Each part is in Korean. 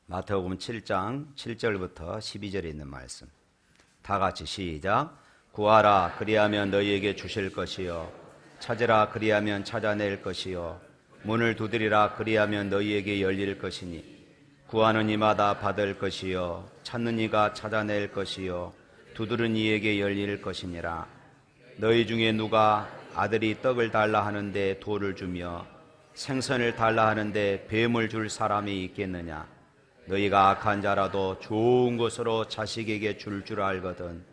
마태복음 7장 7절부터 12절에 있는 말씀. 다 같이 시작. 구하라 그리하면 너희에게 주실 것이요 찾으라 그리하면 찾아낼 것이요 문을 두드리라 그리하면 너희에게 열릴 것이니 구하는 이마다 받을 것이요 찾는 이가 찾아낼 것이요 두드린 이에게 열릴 것이니라. 너희 중에 누가 아들이 떡을 달라 하는데 돌을 주며 생선을 달라 하는데 뱀을 줄 사람이 있겠느냐? 너희가 악한 자라도 좋은 것으로 자식에게 줄 알거든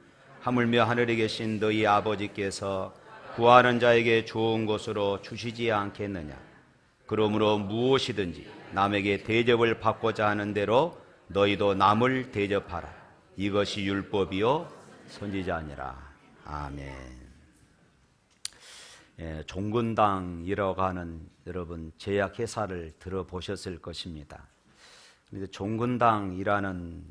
하물며 하늘에 계신 너희 아버지께서 구하는 자에게 좋은 것으로 주시지 않겠느냐? 그러므로 무엇이든지 남에게 대접을 받고자 하는 대로 너희도 남을 대접하라. 이것이 율법이요 선지자니라. 아멘. 종근당이라고 하는 여러분 제약회사를 들어보셨을 것입니다. 종근당이라는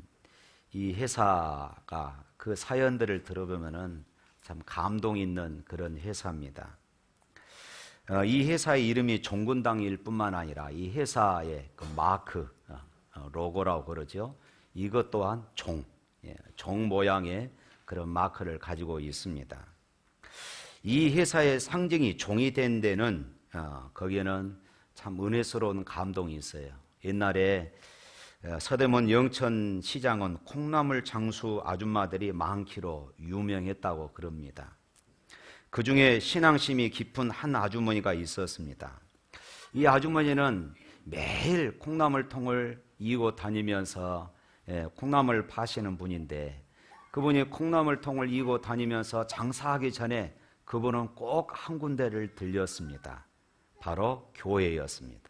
이 회사가 그 사연들을 들어보면은 참 감동 있는 그런 회사입니다. 이 회사의 이름이 종근당일 뿐만 아니라 이 회사의 그 마크, 로고라고 그러죠. 이것 또한 종 모양의 그런 마크를 가지고 있습니다. 이 회사의 상징이 종이 된 데는 거기에는 참 은혜스러운 감동이 있어요. 옛날에 서대문 영천시장은 콩나물 장수 아줌마들이 많기로 유명했다고 그럽니다. 그 중에 신앙심이 깊은 한 아주머니가 있었습니다. 이 아주머니는 매일 콩나물통을 이고 다니면서 콩나물 파시는 분인데 그분이 콩나물통을 이고 다니면서 장사하기 전에 그분은 꼭 한 군데를 들렸습니다. 바로 교회였습니다.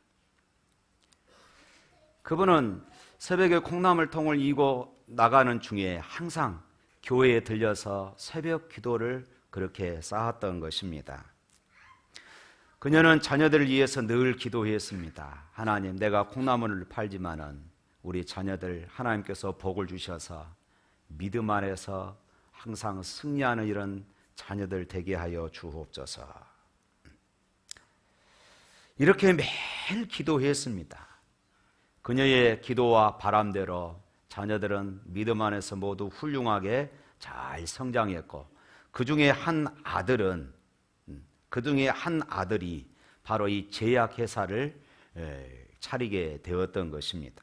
그분은 새벽에 콩나물통을 이고 나가는 중에 항상 교회에 들려서 새벽 기도를 그렇게 쌓았던 것입니다. 그녀는 자녀들을 위해서 늘 기도했습니다. 하나님, 내가 콩나물을 팔지만은 우리 자녀들 하나님께서 복을 주셔서 믿음 안에서 항상 승리하는 이런 자녀들 되게 하여 주옵소서. 이렇게 매일 기도했습니다. 그녀의 기도와 바람대로 자녀들은 믿음 안에서 모두 훌륭하게 잘 성장했고 그 중에 한 아들이 바로 이 제약회사를 차리게 되었던 것입니다.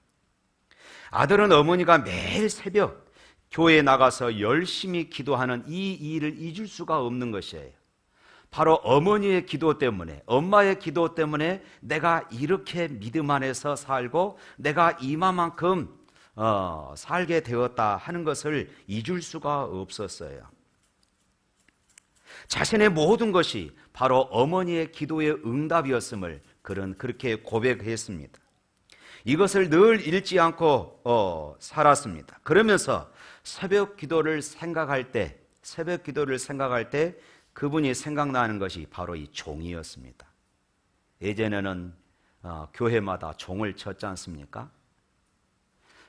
아들은 어머니가 매일 새벽 교회에 나가서 열심히 기도하는 이 일을 잊을 수가 없는 것이에요. 바로 어머니의 기도 때문에, 엄마의 기도 때문에 내가 이렇게 믿음 안에서 살고 내가 이만큼 살게 되었다 하는 것을 잊을 수가 없었어요. 자신의 모든 것이 바로 어머니의 기도의 응답이었음을 그는 그렇게 고백했습니다. 이것을 늘 잃지 않고 살았습니다. 그러면서 새벽 기도를 생각할 때 그분이 생각나는 것이 바로 이 종이었습니다. 예전에는 교회마다 종을 쳤지 않습니까?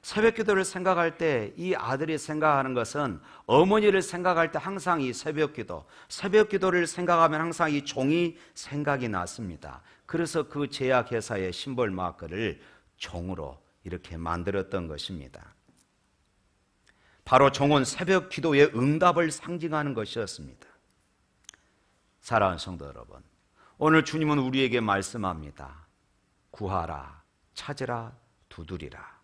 새벽 기도를 생각할 때 이 아들이 생각하는 것은 어머니를 생각할 때 항상 이 새벽 기도를 생각하면 항상 이 종이 생각이 났습니다. 그래서 그 제약회사의 심볼 마크를 종으로 이렇게 만들었던 것입니다. 바로 종은 새벽 기도의 응답을 상징하는 것이었습니다. 사랑하는 성도 여러분, 오늘 주님은 우리에게 말씀합니다. 구하라, 찾으라, 두드리라.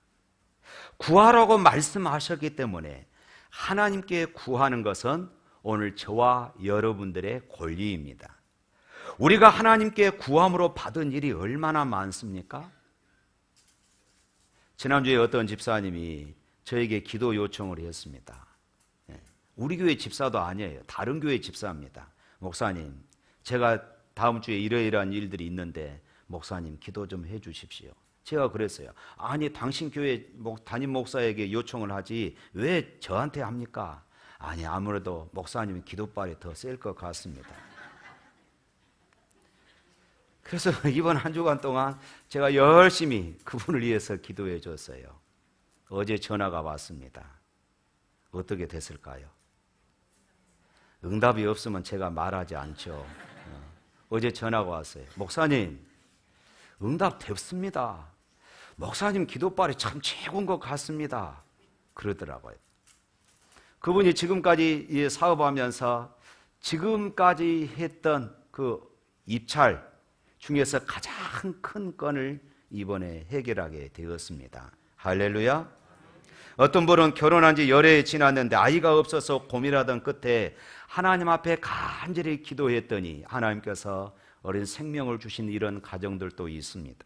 구하라고 말씀하셨기 때문에 하나님께 구하는 것은 오늘 저와 여러분들의 권리입니다. 우리가 하나님께 구함으로 받은 일이 얼마나 많습니까? 지난주에 어떤 집사님이 저에게 기도 요청을 했습니다. 우리 교회 집사도 아니에요. 다른 교회 집사입니다. 목사님, 제가 다음 주에 이러이러한 일들이 있는데 목사님 기도 좀 해 주십시오. 제가 그랬어요. 아니, 당신 교회 담임 목사에게 요청을 하지 왜 저한테 합니까? 아니, 아무래도 목사님이 기도발이 더 셀 것 같습니다. 그래서 이번 한 주간 동안 제가 열심히 그분을 위해서 기도해 줬어요. 어제 전화가 왔습니다. 어떻게 됐을까요? 응답이 없으면 제가 말하지 않죠. 어제 전화가 왔어요. 목사님, 응답 됐습니다. 목사님 기도발이 참 최고인 것 같습니다. 그러더라고요. 그분이 지금까지 이 사업하면서 지금까지 했던 그 입찰 중에서 가장 큰 건을 이번에 해결하게 되었습니다. 할렐루야. 어떤 분은 결혼한 지 열해 지났는데 아이가 없어서 고민하던 끝에 하나님 앞에 간절히 기도했더니 하나님께서 어린 생명을 주신 이런 가정들도 있습니다.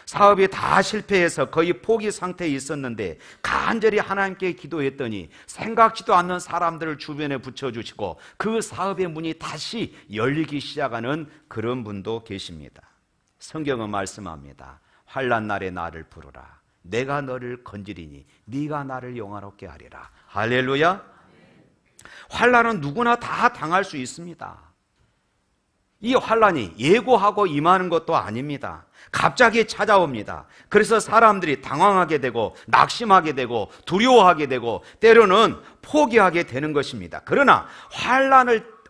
사업이 다 실패해서 거의 포기 상태에 있었는데 간절히 하나님께 기도했더니 생각지도 않는 사람들을 주변에 붙여주시고 그 사업의 문이 다시 열리기 시작하는 그런 분도 계십니다. 성경은 말씀합니다. 환난 날에 나를 부르라. 내가 너를 건지리니 네가 나를 영화롭게 하리라. 할렐루야. 환난은 누구나 다 당할 수 있습니다. 이 환난이 예고하고 임하는 것도 아닙니다. 갑자기 찾아옵니다. 그래서 사람들이 당황하게 되고 낙심하게 되고 두려워하게 되고 때로는 포기하게 되는 것입니다. 그러나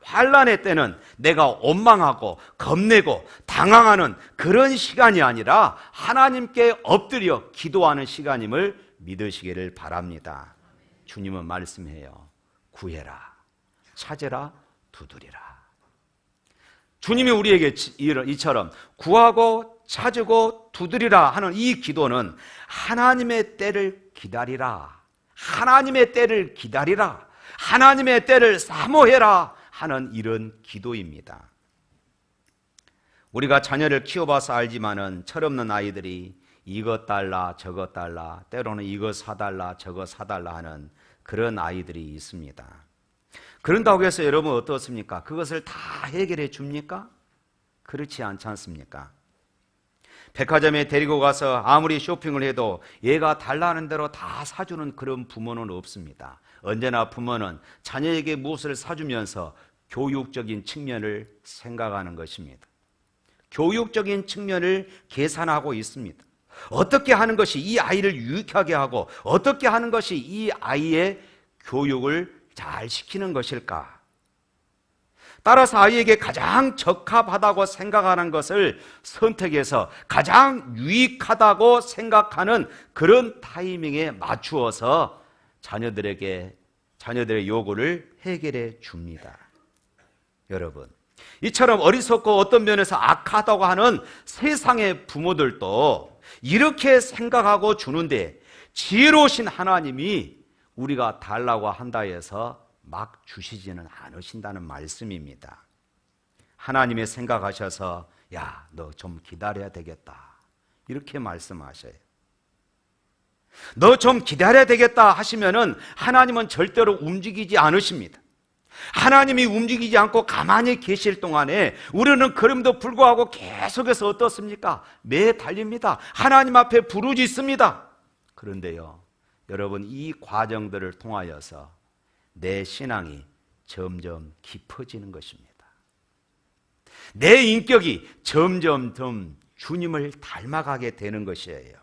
환난의 때는 내가 원망하고 겁내고 당황하는 그런 시간이 아니라 하나님께 엎드려 기도하는 시간임을 믿으시기를 바랍니다. 주님은 말씀해요. 구해라, 찾으라, 두드리라. 주님이 우리에게 이처럼 구하고 찾고 두드리라 하는 이 기도는 하나님의 때를 기다리라, 하나님의 때를 기다리라, 하나님의 때를 사모해라 하는 이런 기도입니다. 우리가 자녀를 키워봐서 알지만은 철없는 아이들이 이것 달라 저것 달라 때로는 이것 사달라 저것 사달라 하는 그런 아이들이 있습니다. 그런다고 해서 여러분 어떻습니까? 그것을 다 해결해 줍니까? 그렇지 않지 않습니까? 백화점에 데리고 가서 아무리 쇼핑을 해도 얘가 달라는 대로 다 사주는 그런 부모는 없습니다. 언제나 부모는 자녀에게 무엇을 사주면서 교육적인 측면을 생각하는 것입니다. 교육적인 측면을 계산하고 있습니다. 어떻게 하는 것이 이 아이를 유익하게 하고 어떻게 하는 것이 이 아이의 교육을 잘 시키는 것일까? 따라서 아이에게 가장 적합하다고 생각하는 것을 선택해서 가장 유익하다고 생각하는 그런 타이밍에 맞추어서 자녀들의 요구를 해결해 줍니다. 여러분, 이처럼 어리석고 어떤 면에서 악하다고 하는 세상의 부모들도 이렇게 생각하고 주는데 지혜로우신 하나님이 우리가 달라고 한다 해서 막 주시지는 않으신다는 말씀입니다. 하나님의 생각하셔서 야, 너 좀 기다려야 되겠다 이렇게 말씀하셔요. 너 좀 기다려야 되겠다 하시면은 하나님은 절대로 움직이지 않으십니다. 하나님이 움직이지 않고 가만히 계실 동안에 우리는 그럼에도 불구하고 계속해서 어떻습니까? 매달립니다. 하나님 앞에 부르짖습니다. 그런데요, 여러분, 이 과정들을 통하여서 내 신앙이 점점 깊어지는 것입니다. 내 인격이 점점 주님을 닮아가게 되는 것이에요.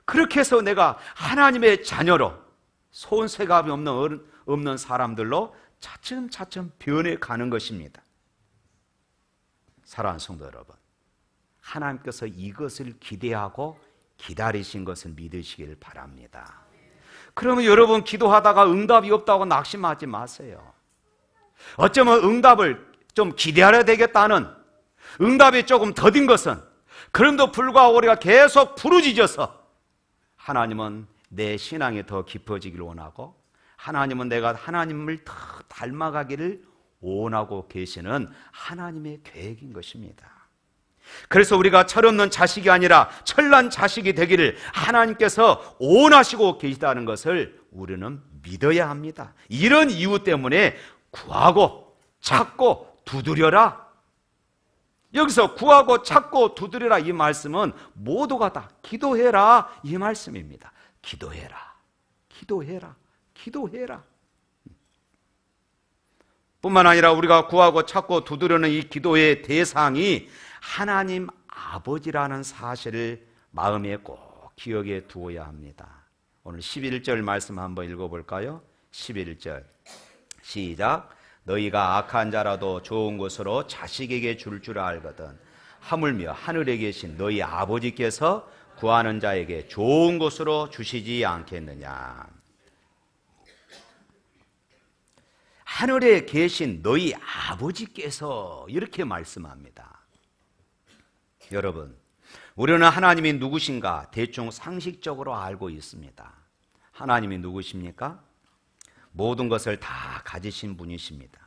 그렇게 해서 내가 하나님의 자녀로 손색감이 없는 사람들로 차츰차츰 변해가는 것입니다. 사랑하는 성도 여러분, 하나님께서 이것을 기대하고 기다리신 것을 믿으시길 바랍니다. 그러면 여러분 기도하다가 응답이 없다고 낙심하지 마세요. 어쩌면 응답을 좀 기다려야 되겠다는 응답이 조금 더딘 것은 그럼에도 불구하고 우리가 계속 부르짖어서 하나님은 내 신앙이 더 깊어지기를 원하고 하나님은 내가 하나님을 더 닮아가기를 원하고 계시는 하나님의 계획인 것입니다. 그래서 우리가 철없는 자식이 아니라 철난 자식이 되기를 하나님께서 원하시고 계시다는 것을 우리는 믿어야 합니다. 이런 이유 때문에 구하고 찾고 두드려라. 여기서 구하고 찾고 두드려라 이 말씀은 모두가 다 기도해라 이 말씀입니다. 기도해라, 기도해라, 기도해라. 뿐만 아니라 우리가 구하고 찾고 두드려는 이 기도의 대상이 하나님 아버지라는 사실을 마음에 꼭 기억해 두어야 합니다. 오늘 11절 말씀 한번 읽어볼까요? 11절 시작. 너희가 악한 자라도 좋은 것으로 자식에게 줄 알거든 하물며 하늘에 계신 너희 아버지께서 구하는 자에게 좋은 곳으로 주시지 않겠느냐. 하늘에 계신 너희 아버지께서 이렇게 말씀합니다. 여러분, 우리는 하나님이 누구신가 대충 상식적으로 알고 있습니다. 하나님이 누구십니까? 모든 것을 다 가지신 분이십니다.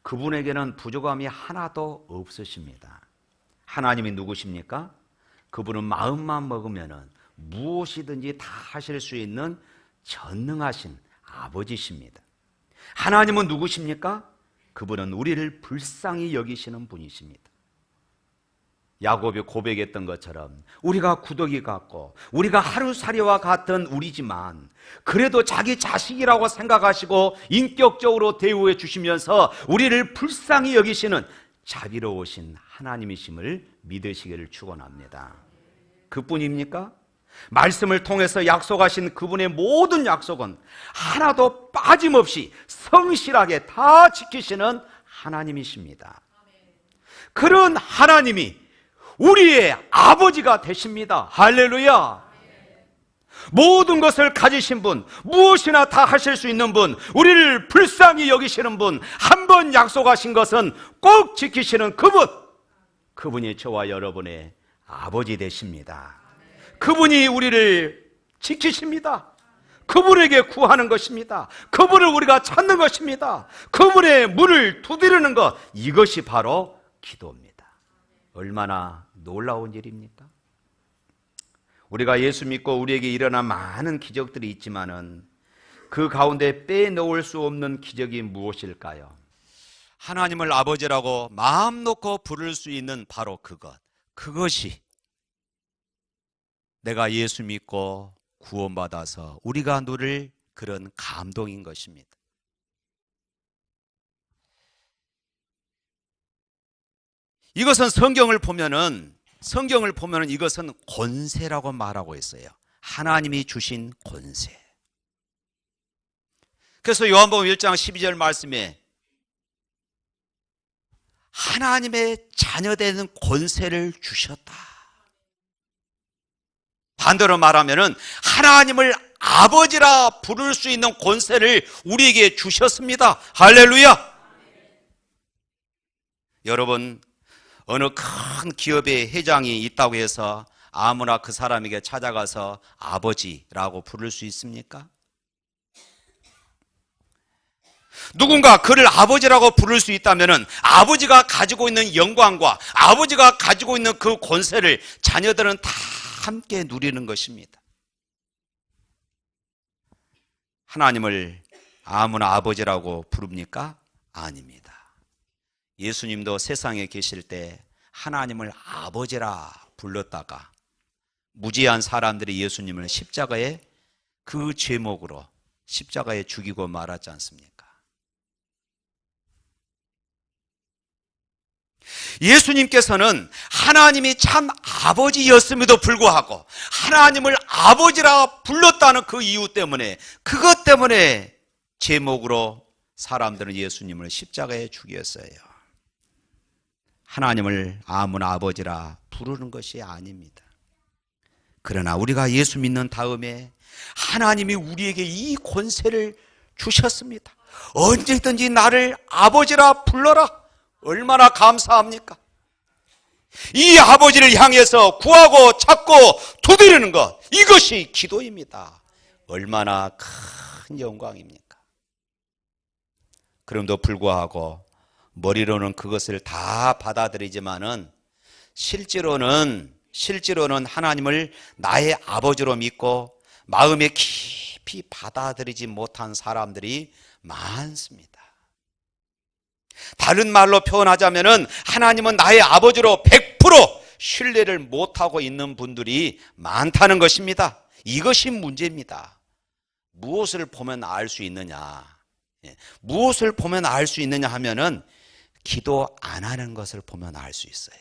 그분에게는 부족함이 하나도 없으십니다. 하나님이 누구십니까? 그분은 마음만 먹으면 무엇이든지 다 하실 수 있는 전능하신 아버지십니다. 하나님은 누구십니까? 그분은 우리를 불쌍히 여기시는 분이십니다. 야곱이 고백했던 것처럼 우리가 구더기 같고 우리가 하루살이와 같은 우리지만 그래도 자기 자식이라고 생각하시고 인격적으로 대우해 주시면서 우리를 불쌍히 여기시는 자비로우신 하나님이심을 믿으시기를 축원합니다. 그뿐입니까? 말씀을 통해서 약속하신 그분의 모든 약속은 하나도 빠짐없이 성실하게 다 지키시는 하나님이십니다. 그런 하나님이 우리의 아버지가 되십니다. 할렐루야. 모든 것을 가지신 분, 무엇이나 다 하실 수 있는 분, 우리를 불쌍히 여기시는 분, 한 번 약속하신 것은 꼭 지키시는 그분, 그분이 저와 여러분의 아버지 되십니다. 그분이 우리를 지키십니다. 그분에게 구하는 것입니다. 그분을 우리가 찾는 것입니다. 그분의 문을 두드리는 것, 이것이 바로 기도입니다. 얼마나 놀라운 일입니까? 우리가 예수 믿고 우리에게 일어난 많은 기적들이 있지만은 그 가운데 빼놓을 수 없는 기적이 무엇일까요? 하나님을 아버지라고 마음 놓고 부를 수 있는 바로 그것이 내가 예수 믿고 구원받아서 우리가 누릴 그런 감동인 것입니다. 이것은 성경을 보면은 이것은 권세라고 말하고 있어요. 하나님이 주신 권세. 그래서 요한복음 1장 12절 말씀에 하나님의 자녀되는 권세를 주셨다. 반대로 말하면은 하나님을 아버지라 부를 수 있는 권세를 우리에게 주셨습니다. 할렐루야. 여러분, 어느 큰 기업의 회장이 있다고 해서 아무나 그 사람에게 찾아가서 아버지라고 부를 수 있습니까? 누군가 그를 아버지라고 부를 수 있다면 아버지가 가지고 있는 영광과 아버지가 가지고 있는 그 권세를 자녀들은 다 함께 누리는 것입니다. 하나님을 아무나 아버지라고 부릅니까? 아닙니다. 예수님도 세상에 계실 때 하나님을 아버지라 불렀다가 무지한 사람들이 예수님을 십자가에 그 제목으로 십자가에 죽이고 말았지 않습니까? 예수님께서는 하나님이 참 아버지였음에도 불구하고 하나님을 아버지라 불렀다는 그 이유 때문에, 그것 때문에 제목으로 사람들은 예수님을 십자가에 죽였어요. 하나님을 아무나 아버지라 부르는 것이 아닙니다. 그러나 우리가 예수 믿는 다음에 하나님이 우리에게 이 권세를 주셨습니다. 언제든지 나를 아버지라 불러라. 얼마나 감사합니까? 이 아버지를 향해서 구하고 찾고 두드리는 것, 이것이 기도입니다. 얼마나 큰 영광입니까? 그럼에도 불구하고 머리로는 그것을 다 받아들이지만은 실제로는 하나님을 나의 아버지로 믿고 마음에 깊이 받아들이지 못한 사람들이 많습니다. 다른 말로 표현하자면은 하나님은 나의 아버지로 100% 신뢰를 못하고 있는 분들이 많다는 것입니다. 이것이 문제입니다. 무엇을 보면 알 수 있느냐? 무엇을 보면 알 수 있느냐 하면은 기도 안 하는 것을 보면 알 수 있어요.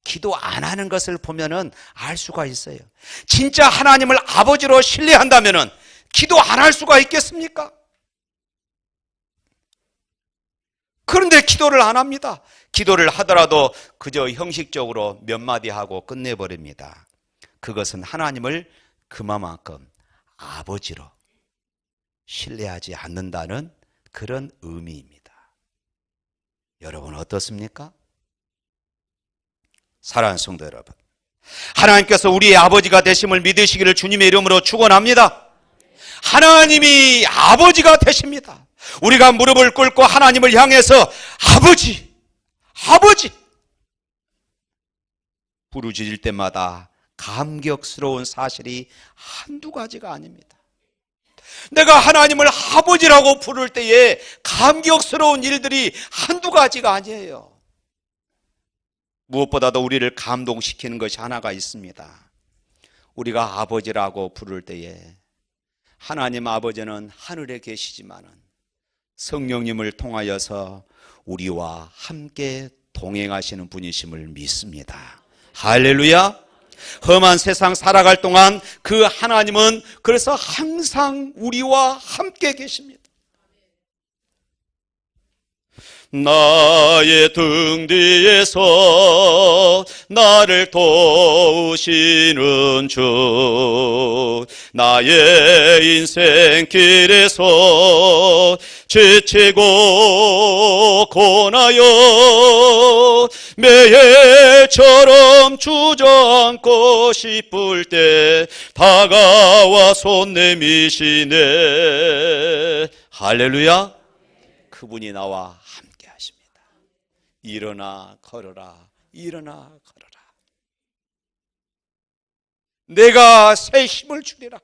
기도 안 하는 것을 보면은 알 수가 있어요. 진짜 하나님을 아버지로 신뢰한다면은 기도 안 할 수가 있겠습니까? 그런데 기도를 안 합니다. 기도를 하더라도 그저 형식적으로 몇 마디 하고 끝내버립니다. 그것은 하나님을 그만큼 아버지로 신뢰하지 않는다는 그런 의미입니다. 여러분 어떻습니까? 사랑하는 성도 여러분, 하나님께서 우리의 아버지가 되심을 믿으시기를 주님의 이름으로 축원합니다. 하나님이 아버지가 되십니다. 우리가 무릎을 꿇고 하나님을 향해서 아버지, 아버지 부르짖을 때마다 감격스러운 사실이 한두 가지가 아닙니다. 내가 하나님을 아버지라고 부를 때에 감격스러운 일들이 한두 가지가 아니에요. 무엇보다도 우리를 감동시키는 것이 하나가 있습니다. 우리가 아버지라고 부를 때에 하나님 아버지는 하늘에 계시지만은 성령님을 통하여서 우리와 함께 동행하시는 분이심을 믿습니다. 할렐루야! 험한 세상 살아갈 동안 그 하나님은 그래서 항상 우리와 함께 계십니다. 나의 등 뒤에서 나를 도우시는 주, 나의 인생길에서 지치고 고나여 매일처럼 주저앉고 싶을 때 다가와 손 내미시네. 할렐루야! 그분이 나와 함께 하십니다. 일어나 걸어라, 일어나 걸어라. 내가 새 힘을 주리라.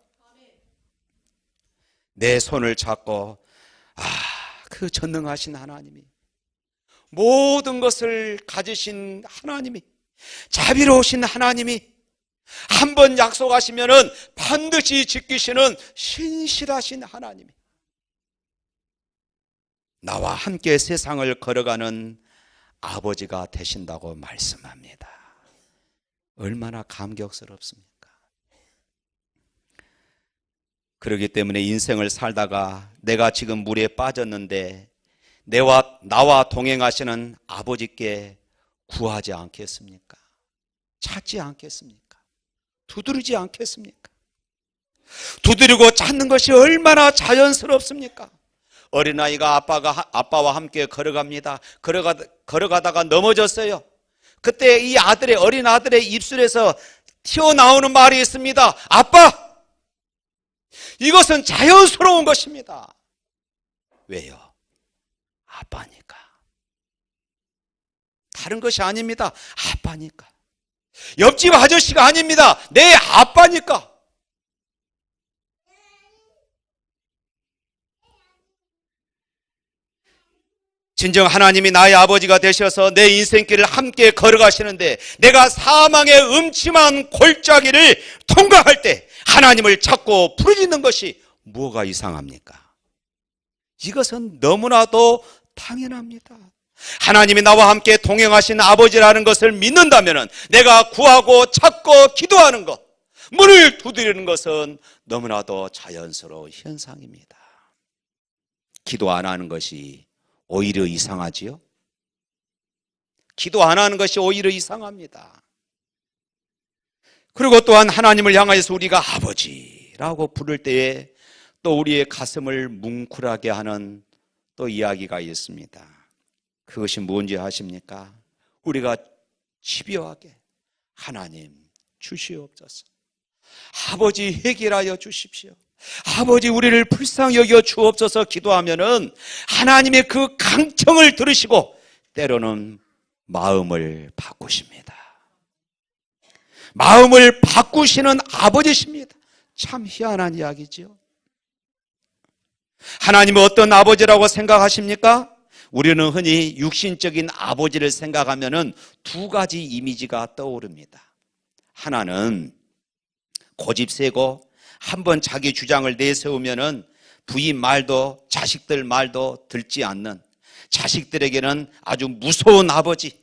내 손을 잡고 그 전능하신 하나님이, 모든 것을 가지신 하나님이, 자비로우신 하나님이 한번 약속하시면은 반드시 지키시는 신실하신 하나님이 나와 함께 세상을 걸어가는 아버지가 되신다고 말씀합니다. 얼마나 감격스럽습니까? 그렇기 때문에 인생을 살다가 내가 지금 물에 빠졌는데 나와 동행하시는 아버지께 구하지 않겠습니까? 찾지 않겠습니까? 두드리지 않겠습니까? 두드리고 찾는 것이 얼마나 자연스럽습니까? 어린아이가 아빠와 함께 걸어갑니다. 걸어가다가 넘어졌어요. 그때 이 어린 아들의 입술에서 튀어나오는 말이 있습니다. 아빠! 이것은 자연스러운 것입니다. 왜요? 아빠니까. 다른 것이 아닙니다. 아빠니까. 옆집 아저씨가 아닙니다. 내 아빠니까. 진정 하나님이 나의 아버지가 되셔서 내 인생길을 함께 걸어가시는데 내가 사망의 음침한 골짜기를 통과할 때 하나님을 찾고 부르짖는 것이 뭐가 이상합니까? 이것은 너무나도 당연합니다. 하나님이 나와 함께 동행하신 아버지라는 것을 믿는다면 내가 구하고 찾고 기도하는 것, 문을 두드리는 것은 너무나도 자연스러운 현상입니다. 기도 안 하는 것이 오히려 이상하지요? 기도 안 하는 것이 오히려 이상합니다. 그리고 또한 하나님을 향하여서 우리가 아버지라고 부를 때에 또 우리의 가슴을 뭉클하게 하는 또 이야기가 있습니다. 그것이 뭔지 아십니까? 우리가 집요하게 하나님 주시옵소서, 아버지 해결하여 주십시오, 아버지 우리를 불쌍히 여겨 주옵소서 기도하면은 하나님의 그 강청을 들으시고 때로는 마음을 바꾸십니다. 마음을 바꾸시는 아버지십니다. 참 희한한 이야기죠. 하나님은 어떤 아버지라고 생각하십니까? 우리는 흔히 육신적인 아버지를 생각하면은 두 가지 이미지가 떠오릅니다. 하나는 고집세고 한번 자기 주장을 내세우면은 부인 말도 자식들 말도 듣지 않는, 자식들에게는 아주 무서운 아버지,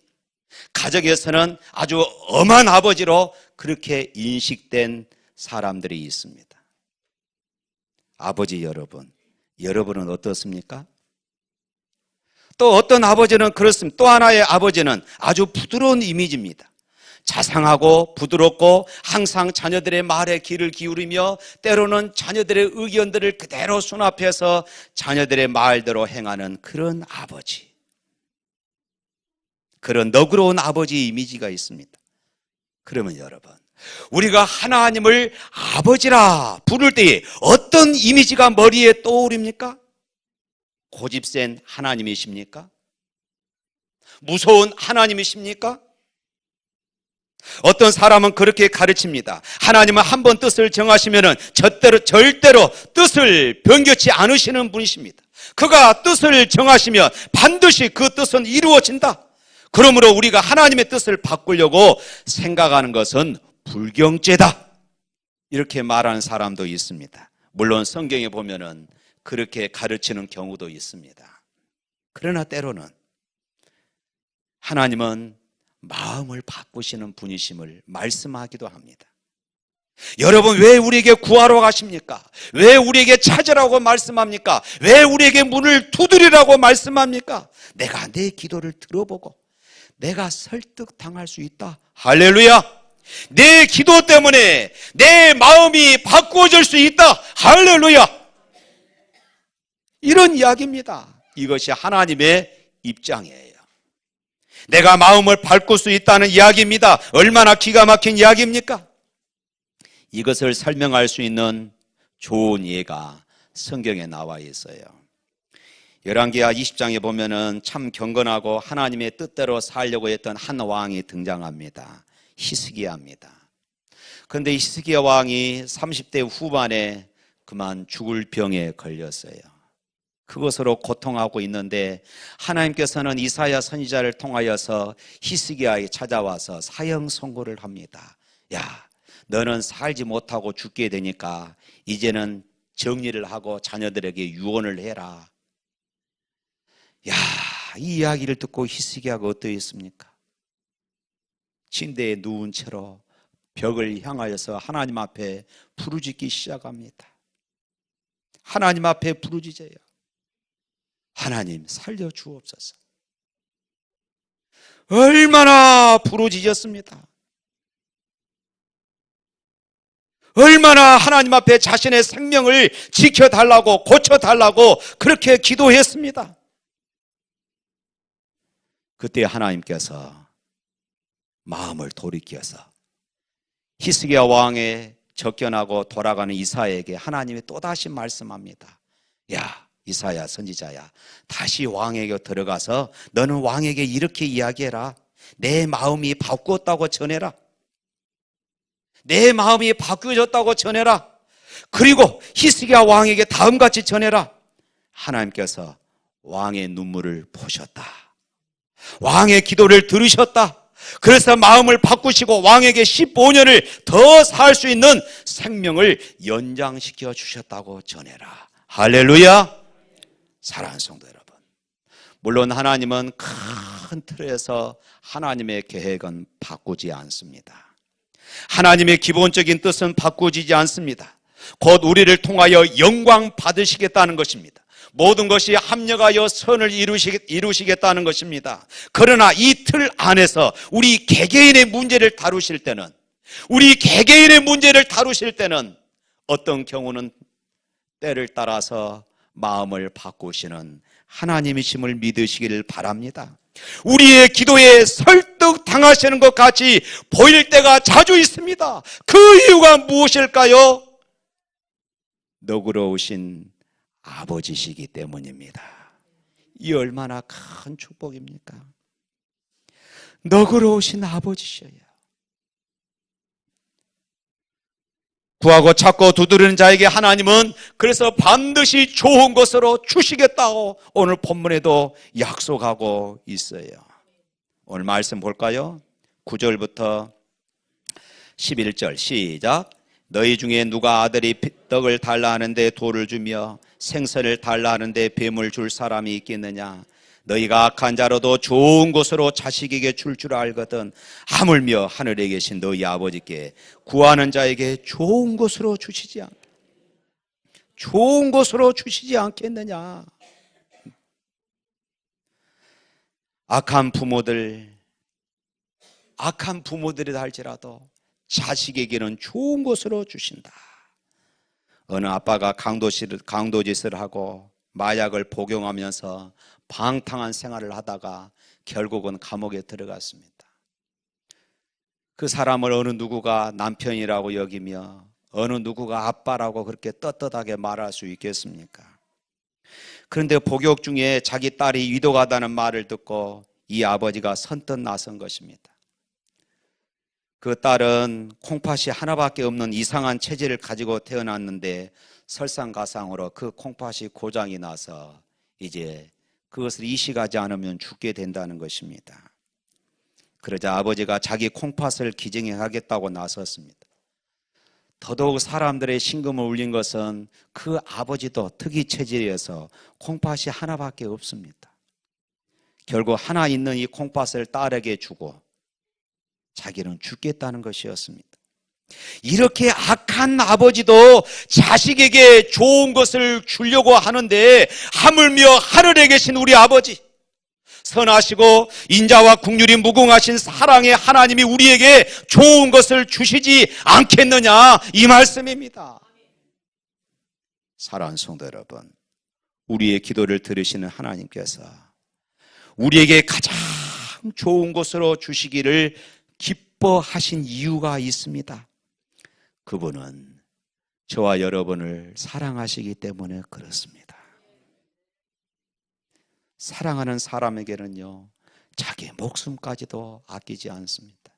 가정에서는 아주 엄한 아버지로 그렇게 인식된 사람들이 있습니다. 아버지 여러분, 여러분은 어떻습니까? 또 어떤 아버지는 그렇습니다. 또 하나의 아버지는 아주 부드러운 이미지입니다. 자상하고 부드럽고 항상 자녀들의 말에 귀를 기울이며 때로는 자녀들의 의견들을 그대로 수납해서 자녀들의 말대로 행하는 그런 아버지, 그런 너그러운 아버지 이미지가 있습니다. 그러면 여러분, 우리가 하나님을 아버지라 부를 때에 어떤 이미지가 머리에 떠오릅니까? 고집센 하나님이십니까? 무서운 하나님이십니까? 어떤 사람은 그렇게 가르칩니다. 하나님은 한 번 뜻을 정하시면 절대로 뜻을 변경치 않으시는 분이십니다. 그가 뜻을 정하시면 반드시 그 뜻은 이루어진다. 그러므로 우리가 하나님의 뜻을 바꾸려고 생각하는 것은 불경죄다. 이렇게 말하는 사람도 있습니다. 물론 성경에 보면은 그렇게 가르치는 경우도 있습니다. 그러나 때로는 하나님은 마음을 바꾸시는 분이심을 말씀하기도 합니다. 여러분, 왜 우리에게 구하러 가십니까? 왜 우리에게 찾으라고 말씀합니까? 왜 우리에게 문을 두드리라고 말씀합니까? 내가 내 기도를 들어보고 내가 설득당할 수 있다. 할렐루야! 내 기도 때문에 내 마음이 바꾸어질 수 있다. 할렐루야! 이런 이야기입니다. 이것이 하나님의 입장이에요. 내가 마음을 바꿀 수 있다는 이야기입니다. 얼마나 기가 막힌 이야기입니까? 이것을 설명할 수 있는 좋은 예가 성경에 나와 있어요. 열왕기하 20장에 보면은 참 경건하고 하나님의 뜻대로 살려고 했던 한 왕이 등장합니다. 히스기야입니다. 그런데 히스기야 왕이 30대 후반에 그만 죽을 병에 걸렸어요. 그것으로 고통하고 있는데 하나님께서는 이사야 선지자를 통하여서 히스기야에 찾아와서 사형 선고를 합니다. 야, 너는 살지 못하고 죽게 되니까 이제는 정리를 하고 자녀들에게 유언을 해라. 야, 이 이야기를 듣고 히스기야가 어떠했습니까? 침대에 누운 채로 벽을 향하여서 하나님 앞에 부르짖기 시작합니다. 하나님 앞에 부르짖어요. 하나님 살려주옵소서. 얼마나 부르짖었습니다. 얼마나 하나님 앞에 자신의 생명을 지켜달라고 고쳐달라고 그렇게 기도했습니다. 그때 하나님께서 마음을 돌이켜서 히스기야 왕의 접견하고 돌아가는 이사야에게 하나님이 또다시 말씀합니다. 야, 이사야 선지자야, 다시 왕에게 들어가서 너는 왕에게 이렇게 이야기해라. 내 마음이 바꾸었다고 전해라. 내 마음이 바뀌어졌다고 전해라. 그리고 히스기야 왕에게 다음같이 전해라. 하나님께서 왕의 눈물을 보셨다. 왕의 기도를 들으셨다. 그래서 마음을 바꾸시고 왕에게 15년을 더 살 수 있는 생명을 연장시켜 주셨다고 전해라. 할렐루야. 사랑하는 성도 여러분, 물론 하나님은 큰 틀에서 하나님의 계획은 바꾸지 않습니다. 하나님의 기본적인 뜻은 바꾸지지 않습니다. 곧 우리를 통하여 영광 받으시겠다는 것입니다. 모든 것이 합력하여 선을 이루시겠다는 것입니다. 그러나 이 틀 안에서 우리 개개인의 문제를 다루실 때는 어떤 경우는 때를 따라서 마음을 바꾸시는 하나님이심을 믿으시기를 바랍니다. 우리의 기도에 설득당하시는 것 같이 보일 때가 자주 있습니다. 그 이유가 무엇일까요? 너그러우신 아버지시기 때문입니다. 이 얼마나 큰 축복입니까? 너그러우신 아버지셔요. 구하고 찾고 두드리는 자에게 하나님은 그래서 반드시 좋은 것으로 주시겠다고 오늘 본문에도 약속하고 있어요. 오늘 말씀 볼까요? 9절부터 11절 시작. 너희 중에 누가 아들이 떡을 달라 하는데 돌을 주며 생선을 달라 하는데 뱀을 줄 사람이 있겠느냐? 너희가 악한 자로도 좋은 것으로 자식에게 줄 알거든 하물며 하늘에 계신 너희 아버지께 구하는 자에게 좋은 것으로 주시지 않겠느냐? 악한 부모들이다 할지라도 자식에게는 좋은 것으로 주신다. 어느 아빠가 강도짓을 하고 마약을 복용하면서 방탕한 생활을 하다가 결국은 감옥에 들어갔습니다. 그 사람을 어느 누구가 남편이라고 여기며 어느 누구가 아빠라고 그렇게 떳떳하게 말할 수 있겠습니까? 그런데 복역 중에 자기 딸이 위독하다는 말을 듣고 이 아버지가 선뜻 나선 것입니다. 그 딸은 콩팥이 하나밖에 없는 이상한 체질을 가지고 태어났는데 설상가상으로 그 콩팥이 고장이 나서 이제 그것을 이식하지 않으면 죽게 된다는 것입니다. 그러자 아버지가 자기 콩팥을 기증해 하겠다고 나섰습니다. 더더욱 사람들의 심금을 울린 것은 그 아버지도 특이 체질이어서 콩팥이 하나밖에 없습니다. 결국 하나 있는 이 콩팥을 딸에게 주고 자기는 죽겠다는 것이었습니다. 이렇게 악한 아버지도 자식에게 좋은 것을 주려고 하는데 하물며 하늘에 계신 우리 아버지, 선하시고 인자와 긍휼이 무궁하신 사랑의 하나님이 우리에게 좋은 것을 주시지 않겠느냐, 이 말씀입니다. 사랑하는 성도 여러분, 우리의 기도를 들으시는 하나님께서 우리에게 가장 좋은 것으로 주시기를 기뻐하신 이유가 있습니다. 그분은 저와 여러분을 사랑하시기 때문에 그렇습니다. 사랑하는 사람에게는요, 자기 목숨까지도 아끼지 않습니다.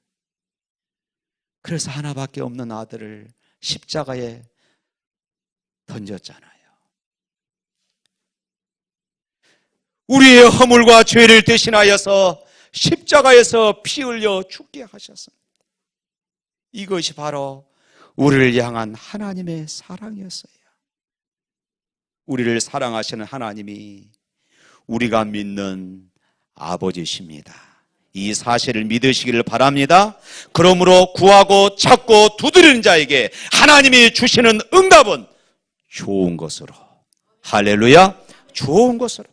그래서 하나밖에 없는 아들을 십자가에 던졌잖아요. 우리의 허물과 죄를 대신하여서 십자가에서 피 흘려 죽게 하셨습니다. 이것이 바로 우리를 향한 하나님의 사랑이었어요. 우리를 사랑하시는 하나님이 우리가 믿는 아버지십니다. 이 사실을 믿으시기를 바랍니다. 그러므로 구하고 찾고 두드리는 자에게 하나님이 주시는 응답은 좋은 것으로, 할렐루야, 좋은 것으로.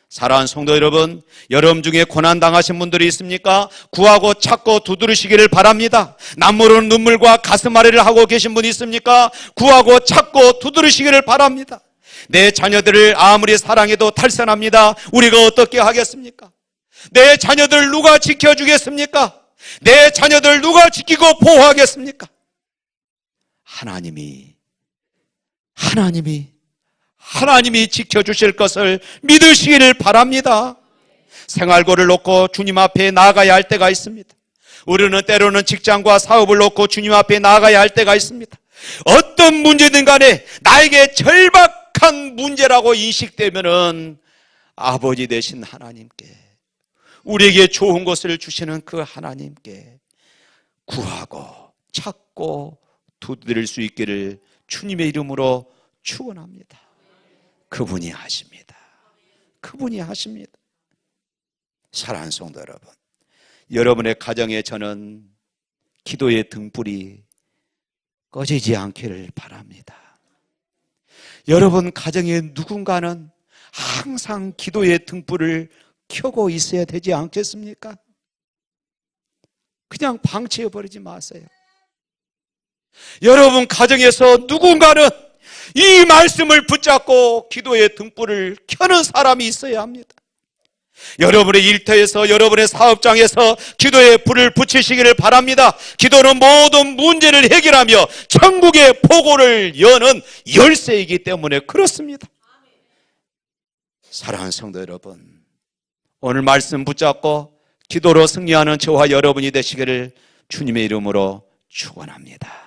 사랑하는 성도 여러분, 여러분 중에 고난당하신 분들이 있습니까? 구하고 찾고 두드리시기를 바랍니다. 남모르는 눈물과 가슴 아래를 하고 계신 분이 있습니까? 구하고 찾고 두드리시기를 바랍니다. 내 자녀들을 아무리 사랑해도 탈선합니다. 우리가 어떻게 하겠습니까? 내 자녀들 누가 지켜주겠습니까? 내 자녀들 누가 지키고 보호하겠습니까? 하나님이 지켜주실 것을 믿으시기를 바랍니다. 생활고를 놓고 주님 앞에 나아가야 할 때가 있습니다. 우리는 때로는 직장과 사업을 놓고 주님 앞에 나아가야 할 때가 있습니다. 어떤 문제든 간에 나에게 절박한 문제라고 인식되면은 아버지 되신 하나님께, 우리에게 좋은 것을 주시는 그 하나님께 구하고 찾고 두드릴 수 있기를 주님의 이름으로 축원합니다. 그분이 하십니다. 그분이 하십니다. 사랑하는 성도 여러분, 여러분의 가정에 저는 기도의 등불이 꺼지지 않기를 바랍니다. 여러분 가정에 누군가는 항상 기도의 등불을 켜고 있어야 되지 않겠습니까? 그냥 방치해버리지 마세요. 여러분 가정에서 누군가는 이 말씀을 붙잡고 기도의 등불을 켜는 사람이 있어야 합니다. 여러분의 일터에서, 여러분의 사업장에서 기도의 불을 붙이시기를 바랍니다. 기도는 모든 문제를 해결하며 천국의 보고를 여는 열쇠이기 때문에 그렇습니다. 사랑하는 성도 여러분, 오늘 말씀 붙잡고 기도로 승리하는 저와 여러분이 되시기를 주님의 이름으로 축원합니다.